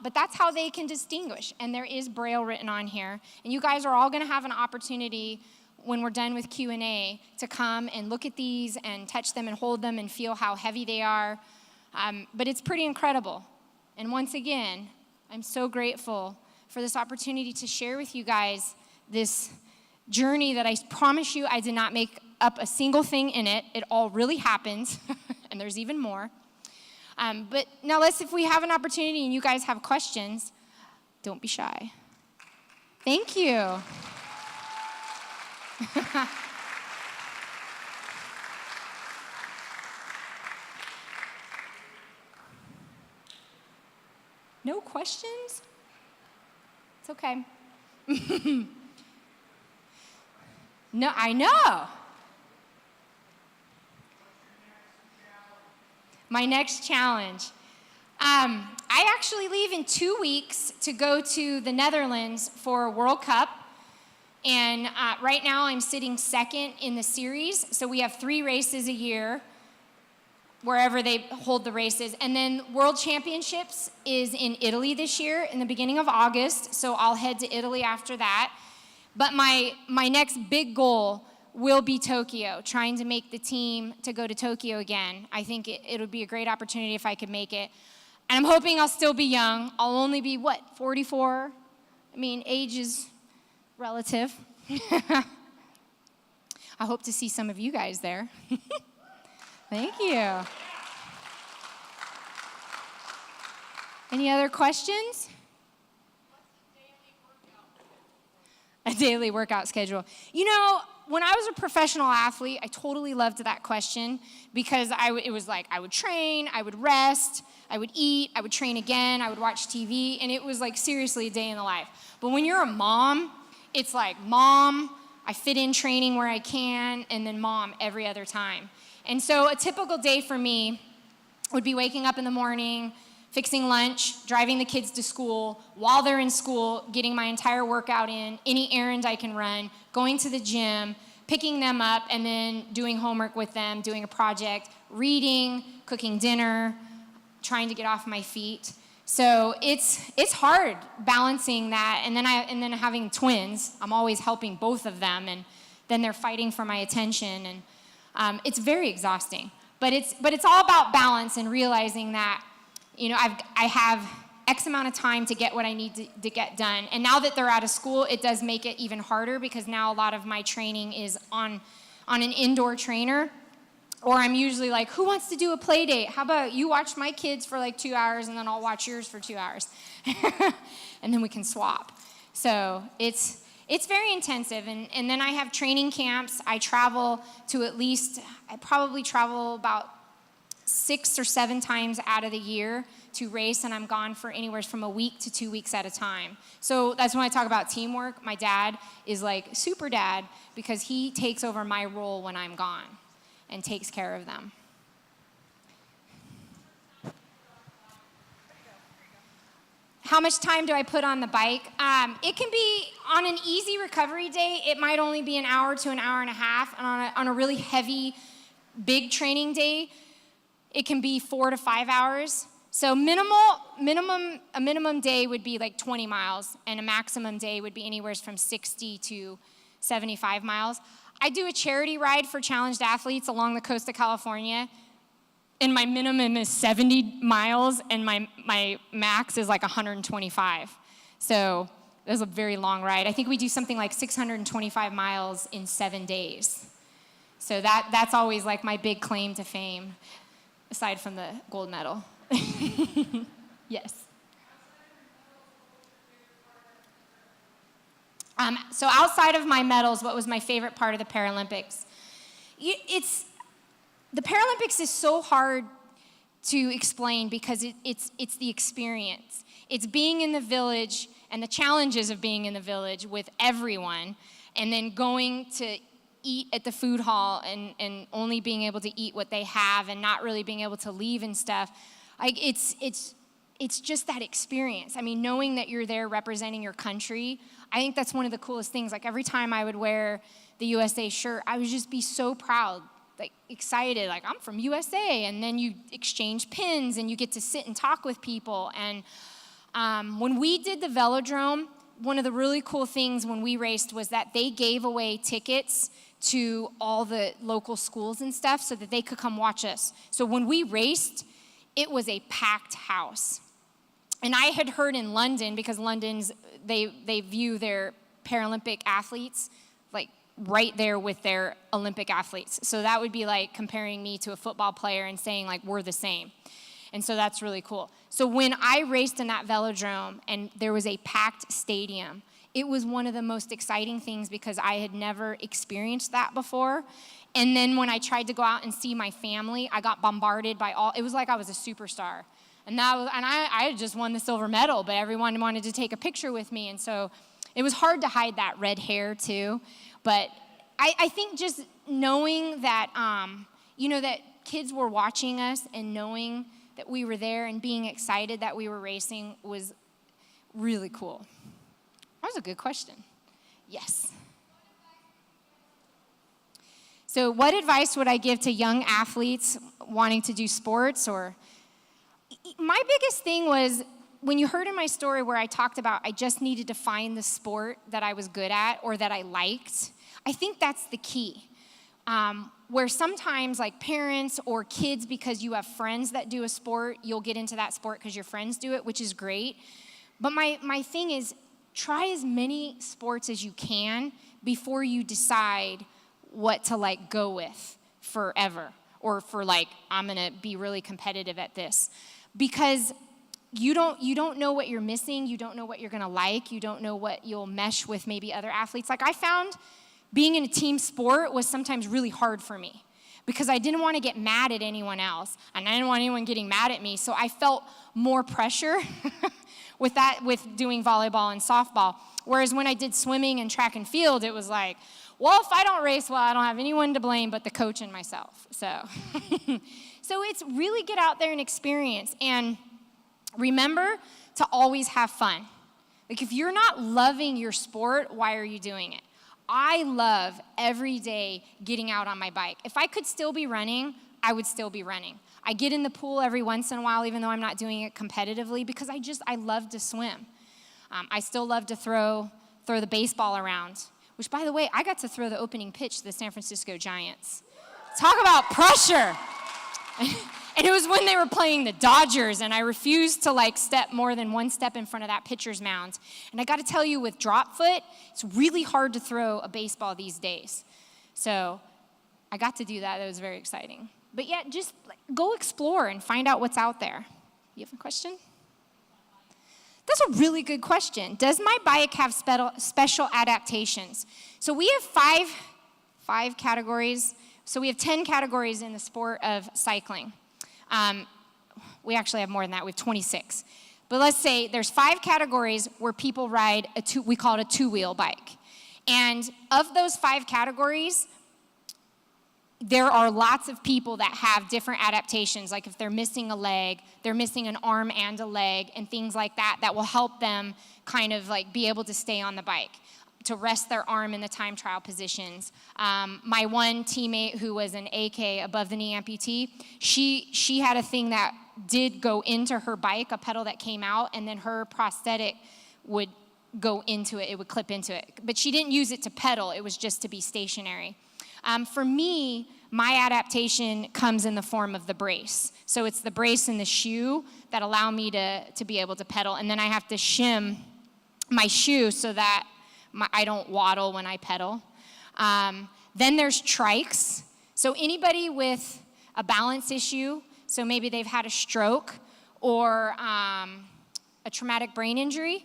But that's how they can distinguish, and there is Braille written on here. And you guys are all going to have an opportunity when we're done with Q&A to come and look at these and touch them and hold them and feel how heavy they are. But it's pretty incredible. And once again, I'm so grateful for this opportunity to share with you guys this journey that I promise you I did not make up a single thing in it. It all really happened, and there's even more. But now if we have an opportunity and you guys have questions, don't be shy. Thank you. No questions? It's okay. No, I know. My next challenge. I actually leave in 2 weeks to go to the Netherlands for a World Cup. And right now I'm sitting second in the series. So we have 3 races a year, wherever they hold the races. And then World Championships is in Italy this year in the beginning of August. So I'll head to Italy after that. But my next big goal will be Tokyo, trying to make the team to go to Tokyo again. I think it would be a great opportunity if I could make it. And I'm hoping I'll still be young. I'll only be, 44? I mean, age is relative. I hope to see some of you guys there. Thank you. Any other questions? A daily workout schedule. You know, when I was a professional athlete, I totally loved that question because it was like I would train, I would rest, I would eat, I would train again, I would watch TV, and it was like seriously a day in the life. But when you're a mom, it's like mom, I fit in training where I can, and then mom every other time. And so a typical day for me would be waking up in the morning, fixing lunch, driving the kids to school, while they're in school, getting my entire workout in, any errand I can run, going to the gym, picking them up, and then doing homework with them, doing a project, reading, cooking dinner, trying to get off my feet. So it's hard balancing that, and then having twins. I'm always helping both of them, and then they're fighting for my attention, and it's very exhausting. But it's all about balance and realizing that, you know, I have X amount of time to get what I need to get done. And now that they're out of school, it does make it even harder because now a lot of my training is on an indoor trainer. Or I'm usually like, who wants to do a play date? How about you watch my kids for like 2 hours and then I'll watch yours for 2 hours. And then we can swap. So it's very intensive. And then I have training camps. I probably travel about 6 or 7 times out of the year to race, and I'm gone for anywhere from a week to 2 weeks at a time. So that's when I talk about teamwork. My dad is like super dad because he takes over my role when I'm gone and takes care of them. How much time do I put on the bike? It can be, on an easy recovery day, it might only be an hour to an hour and a half. And on a really heavy, big training day, it can be 4 to 5 hours. So a minimum day would be like 20 miles, and a maximum day would be anywhere from 60 to 75 miles. I do a charity ride for challenged athletes along the coast of California, and my minimum is 70 miles, and my max is like 125. So that's a very long ride. I think we do something like 625 miles in 7 days. So that's always like my big claim to fame, aside from the gold medal. Yes. So outside of my medals, what was my favorite part of the Paralympics? The Paralympics is so hard to explain because it's the experience. It's being in the village and the challenges of being in the village with everyone, and then going to eat at the food hall and only being able to eat what they have and not really being able to leave and stuff. Like it's just that experience. I mean, knowing that you're there representing your country, I think that's one of the coolest things. Like every time I would wear the USA shirt, I would just be so proud, like excited, like I'm from USA. And then you exchange pins and you get to sit and talk with people. And when we did the velodrome, one of the really cool things when we raced was that they gave away tickets to all the local schools and stuff so that they could come watch us. So when we raced, it was a packed house. And I had heard in London, because they view their Paralympic athletes like right there with their Olympic athletes. So that would be like comparing me to a football player and saying like we're the same. And so that's really cool. So when I raced in that velodrome and there was a packed stadium, it was one of the most exciting things because I had never experienced that before. And then when I tried to go out and see my family, I got bombarded by it was like I was a superstar. And I had just won the silver medal, but everyone wanted to take a picture with me. And so it was hard to hide that red hair too. But I think just knowing that, that kids were watching us and knowing that we were there and being excited that we were racing was really cool. That was a good question. Yes. So what advice would I give to young athletes wanting to do sports? Or my biggest thing was when you heard in my story where I talked about I just needed to find the sport that I was good at or that I liked. I think that's the key. Where sometimes like parents or kids, because you have friends that do a sport, you'll get into that sport because your friends do it, which is great. But my thing is try as many sports as you can before you decide what to like go with forever, or for like, I'm gonna be really competitive at this. Because you don't know what you're missing, you don't know what you're gonna like, you don't know what you'll mesh with maybe other athletes. Like I found being in a team sport was sometimes really hard for me because I didn't want to get mad at anyone else, and I didn't want anyone getting mad at me, so I felt more pressure with doing volleyball and softball. Whereas when I did swimming and track and field, it was like, well, if I don't race well, I don't have anyone to blame but the coach and myself. So, so it's really get out there and experience, and remember to always have fun. Like if you're not loving your sport, why are you doing it? I love every day getting out on my bike. If I could still be running, I would still be running. I get in the pool every once in a while, even though I'm not doing it competitively, because I love to swim. I still love to throw the baseball around, which, by the way, I got to throw the opening pitch to the San Francisco Giants. Talk about pressure. And it was when they were playing the Dodgers, and I refused to step more than one step in front of that pitcher's mound. And I got to tell you, with drop foot, it's really hard to throw a baseball these days. So I got to do that. That was very exciting. But yeah, just go explore and find out what's out there. You have a question? That's a really good question. Does my bike have special adaptations? So we have five categories. So we have 10 categories in the sport of cycling. We actually have more than that. We have 26. But let's say there's 5 categories where people ride we call it a two-wheel bike. And of those 5 categories, there are lots of people that have different adaptations, like if they're missing a leg, they're missing an arm and a leg, and things like that will help them kind of be able to stay on the bike, to rest their arm in the time trial positions. My one teammate who was an AK, above the knee amputee, she had a thing that did go into her bike, a pedal that came out, and then her prosthetic would go into it, it would clip into it. But she didn't use it to pedal, it was just to be stationary. For me, my adaptation comes in the form of the brace. So it's the brace and the shoe that allow me to be able to pedal, and then I have to shim my shoe so that I don't waddle when I pedal. Then there's trikes. So anybody with a balance issue, so maybe they've had a stroke or a traumatic brain injury,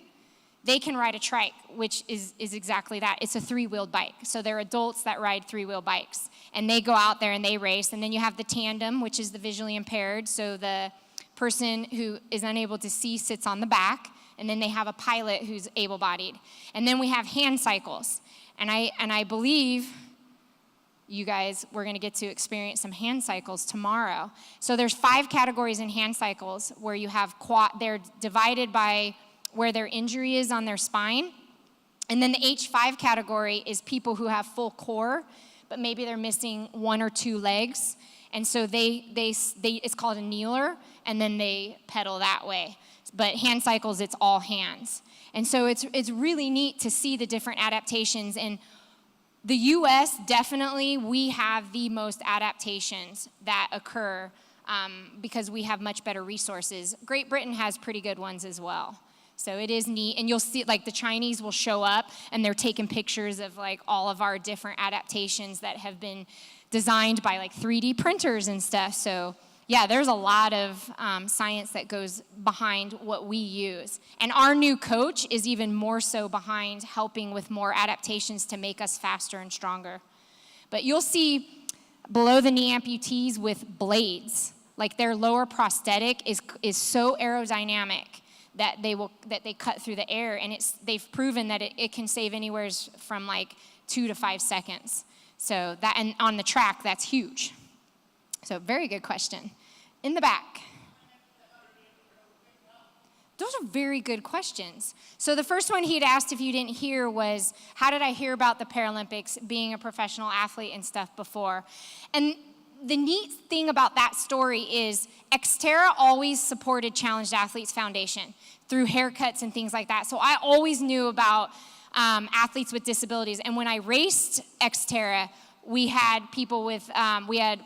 they can ride a trike, which is exactly that. It's a 3-wheeled bike. So they're adults that ride 3-wheel bikes. And they go out there and they race. And then you have the tandem, which is the visually impaired. So the person who is unable to see sits on the back. And then they have a pilot who's able-bodied. And then we have hand cycles. And I believe you guys, we're going to get to experience some hand cycles tomorrow. So there's 5 categories in hand cycles where you have they're divided by where their injury is on their spine. And then the H5 category is people who have full core, but maybe they're missing 1 or 2 legs. And so it's called a kneeler, and then they pedal that way. But hand cycles, it's all hands. And so it's really neat to see the different adaptations. And the US, definitely, we have the most adaptations that occur because we have much better resources. Great Britain has pretty good ones as well. So it is neat, and you'll see the Chinese will show up and they're taking pictures of all of our different adaptations that have been designed by 3D printers and stuff. So yeah, there's a lot of science that goes behind what we use. And our new coach is even more so behind helping with more adaptations to make us faster and stronger. But you'll see below the knee amputees with blades, their lower prosthetic is so aerodynamic that they cut through the air, and they've proven that it can save anywhere from 2 to 5 seconds. So that, and on the track, that's huge. So very good question. In the back. Those are very good questions. So the first one he'd asked, if you didn't hear, was how did I hear about the Paralympics, being a professional athlete and stuff before? And the neat thing about that story is Xterra always supported Challenged Athletes Foundation through haircuts and things like that. So I always knew about athletes with disabilities. And when I raced Xterra, we had people with,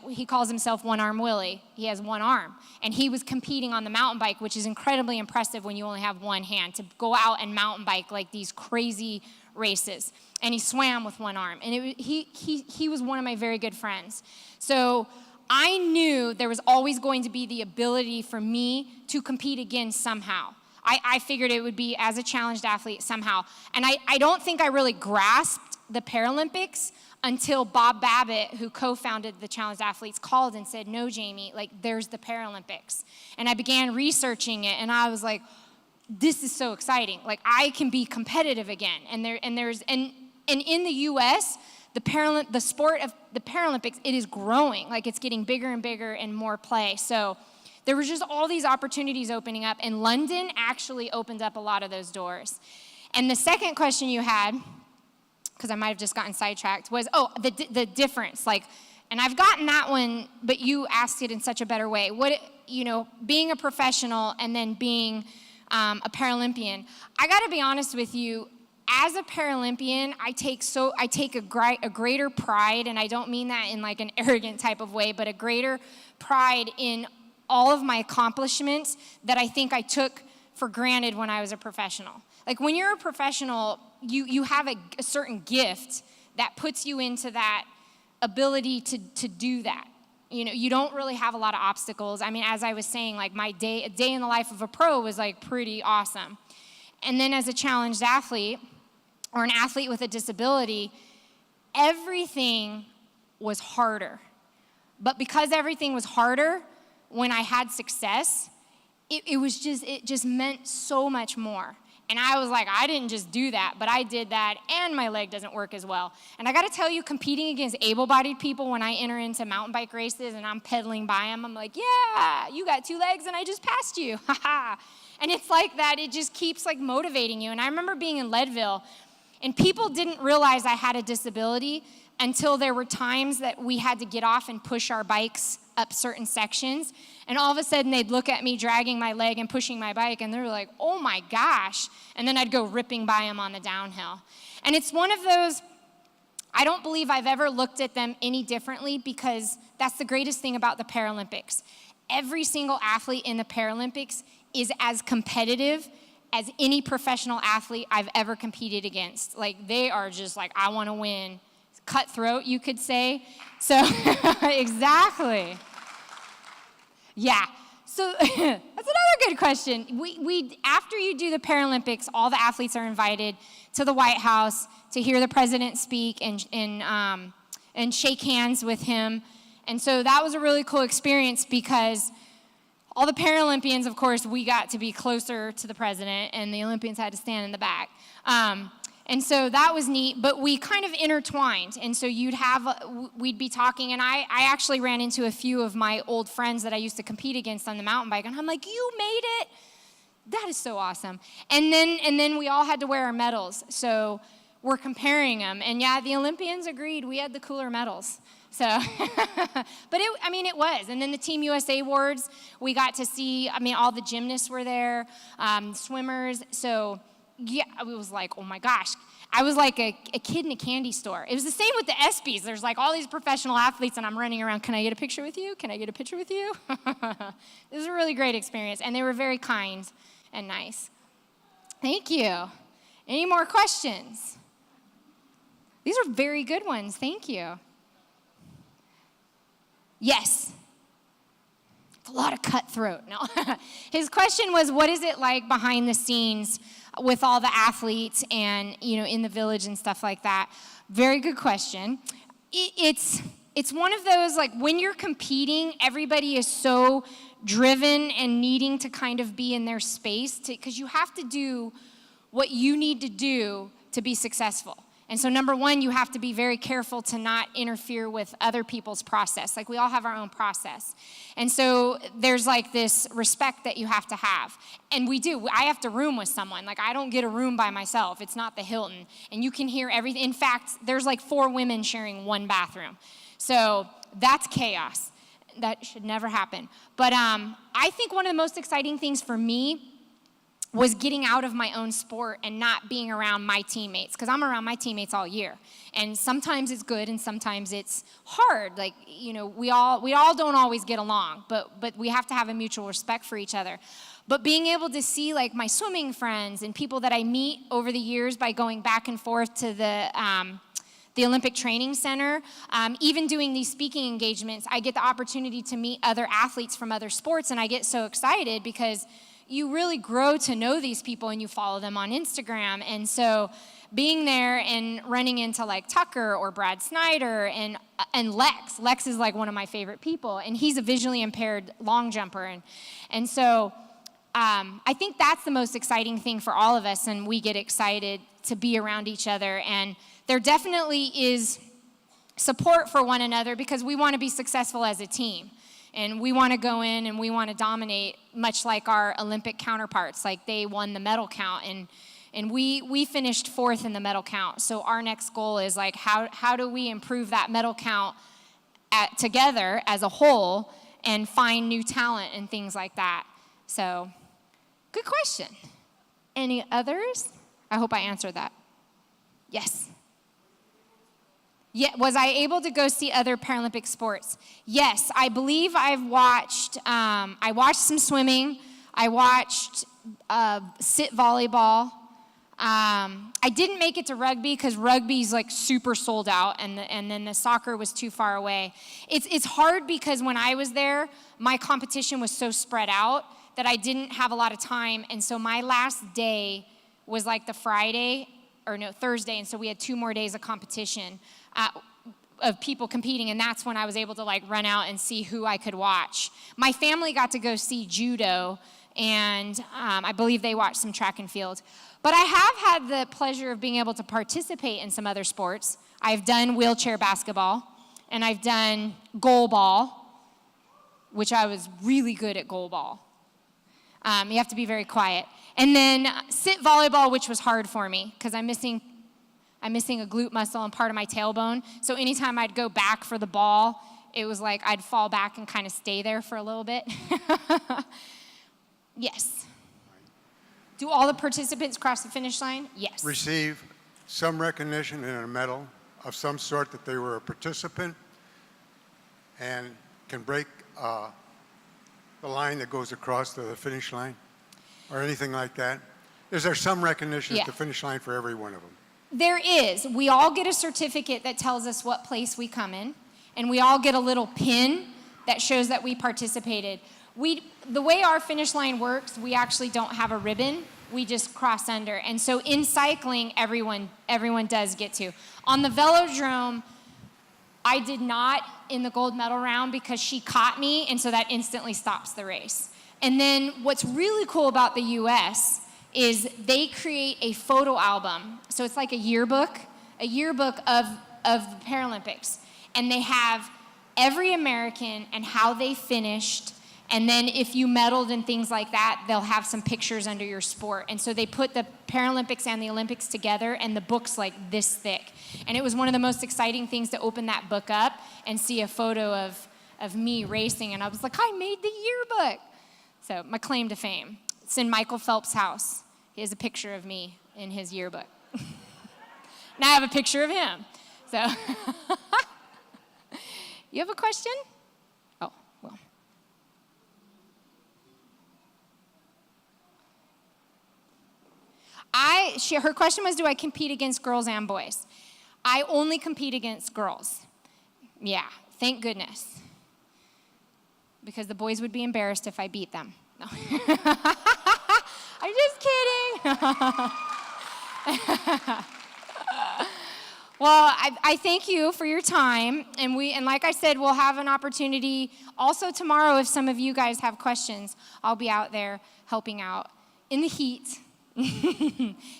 he calls himself One Arm Willie. He has one arm. And he was competing on the mountain bike, which is incredibly impressive when you only have one hand, to go out and mountain bike these crazy races. And he swam with one arm. And he was one of my very good friends. So I knew there was always going to be the ability for me to compete again somehow. I figured it would be as a challenged athlete somehow. And I don't think I really grasped the Paralympics until Bob Babbitt, who co-founded the Challenged Athletes, called and said, no, Jamie, like, there's the Paralympics. And I began researching it, and I was like, this is so exciting. Like, I can be competitive again. And in the U.S., the sport of the Paralympics, it is growing. Like, it's getting bigger and bigger and more play. So there was just all these opportunities opening up, and London actually opened up a lot of those doors. And the second question you had, because I might have just gotten sidetracked, was, the difference. Like, and I've gotten that one, but you asked it in such a better way. Being a professional and then being a Paralympian, I got to be honest with you. As a Paralympian, I take a greater pride, and I don't mean that in like an arrogant type of way, but a greater pride in all of my accomplishments that I think I took for granted when I was a professional. Like, when you're a professional, you have a certain gift that puts you into that ability to do that. You don't really have a lot of obstacles. I mean, as I was saying, like, a day in the life of a pro was like pretty awesome. And then as a challenged athlete or an athlete with a disability, everything was harder. But because everything was harder, when I had success, it just meant so much more. And I was like, I didn't just do that, but I did that, and my leg doesn't work as well. And I gotta tell you, competing against able-bodied people when I enter into mountain bike races and I'm pedaling by them, I'm like, yeah, you got 2 legs and I just passed you, haha. And it's like that, it just keeps like motivating you. And I remember being in Leadville, and people didn't realize I had a disability until there were times that we had to get off and push our bikes up certain sections. And all of a sudden, they'd look at me dragging my leg and pushing my bike, and they were like, oh my gosh. And then I'd go ripping by them on the downhill. And it's one of those, I don't believe I've ever looked at them any differently, because that's the greatest thing about the Paralympics. Every single athlete in the Paralympics is as competitive as any professional athlete I've ever competed against. Like, they are just like, I want to win. Cutthroat, you could say. So, exactly. Yeah. So that's another good question. We after you do the Paralympics, all the athletes are invited to the White House to hear the president speak and shake hands with him. And so that was a really cool experience, because all the Paralympians, of course, we got to be closer to the president, and the Olympians had to stand in the back. And so that was neat, but we kind of intertwined. And so we'd be talking, and I actually ran into a few of my old friends that I used to compete against on the mountain bike, and I'm like, you made it? That is so awesome. And then we all had to wear our medals. So we're comparing them. And yeah, the Olympians agreed we had the cooler medals. So, but it was. And then the Team USA awards, we got to see, all the gymnasts were there, swimmers. So yeah, it was like, oh my gosh. I was like a kid in a candy store. It was the same with the ESPYs. There's like all these professional athletes, and I'm running around, can I get a picture with you? Can I get a picture with you? It was a really great experience, and they were very kind and nice. Thank you. Any more questions? These are very good ones. Thank you. Yes. It's a lot of cutthroat. No. His question was, what is it like behind the scenes with all the athletes and, in the village and stuff like that? Very good question. It's one of those, like, when you're competing, everybody is so driven and needing to kind of be in their space, because you have to do what you need to do to be successful. And so number one, you have to be very careful to not interfere with other people's process. Like, we all have our own process. And so there's like this respect that you have to have. And we do. I have to room with someone. Like, I don't get a room by myself. It's not the Hilton. And you can hear everything. In fact, there's like 4 women sharing one bathroom. So that's chaos. That should never happen. But I think one of the most exciting things for me was getting out of my own sport and not being around my teammates, because I'm around my teammates all year. And sometimes it's good and sometimes it's hard. Like, we all don't always get along, but we have to have a mutual respect for each other. But being able to see like my swimming friends and people that I meet over the years by going back and forth to the Olympic Training Center, even doing these speaking engagements, I get the opportunity to meet other athletes from other sports, and I get so excited because you really grow to know these people and you follow them on Instagram. And so being there and running into like Tucker or Brad Snyder and Lex. Lex is like one of my favorite people, and he's a visually impaired long jumper. And so I think that's the most exciting thing for all of us, and we get excited to be around each other. And there definitely is support for one another because we want to be successful as a team. And we want to go in and we want to dominate, much like our Olympic counterparts. Like they won the medal count, and we finished 4th in the medal count. So our next goal is like, how do we improve that medal count together as a whole and find new talent and things like that? So, good question. Any others? I hope I answered that. Yes. Yeah, was I able to go see other Paralympic sports? Yes, I believe I watched some swimming. I watched sit volleyball. I didn't make it to rugby because rugby's like super sold out, and then the soccer was too far away. It's hard because when I was there, my competition was so spread out that I didn't have a lot of time, and so my last day was like the Thursday, and so we had 2 more days of competition of people competing, and that's when I was able to like run out and see who I could watch. My family got to go see judo, and I believe they watched some track and field. But I have had the pleasure of being able to participate in some other sports. I've done wheelchair basketball, and I've done goal ball, which I was really good at goal ball. You have to be very quiet. And then sit volleyball, which was hard for me because I'm missing a glute muscle and part of my tailbone. So anytime I'd go back for the ball, it was like I'd fall back and kind of stay there for a little bit. Yes. Do all the participants cross the finish line? Yes. Receive some recognition and a medal of some sort that they were a participant and can break the line that goes across the finish line or anything like that? Is there some recognition at the finish line for every one of them? There is. We all get a certificate that tells us what place we come in, and we all get a little pin that shows that we participated. The way our finish line works, we actually don't have a ribbon. We just cross under. And so in cycling, everyone does get to. On the velodrome, I did not in the gold medal round because she caught me, and so that instantly stops the race. And then what's really cool about the US is they create a photo album. So it's like a yearbook of the Paralympics. And they have every American and how they finished. And then if you medaled and things like that, they'll have some pictures under your sport. And so they put the Paralympics and the Olympics together, and the book's like this thick. And it was one of the most exciting things to open that book up and see a photo of me racing. And I was like, I made the yearbook. So my claim to fame. It's in Michael Phelps' house. He has a picture of me in his yearbook. Now I have a picture of him. So, you have a question? Oh, well. Her question was, do I compete against girls and boys? I only compete against girls. Yeah, thank goodness. Because the boys would be embarrassed if I beat them. No. I'm just kidding. Well, I thank you for your time, and like I said, we'll have an opportunity also tomorrow if some of you guys have questions. I'll be out there helping out in the heat.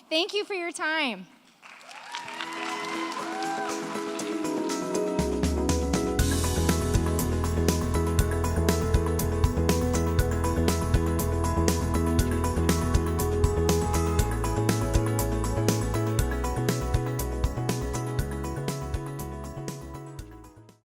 Thank you for your time.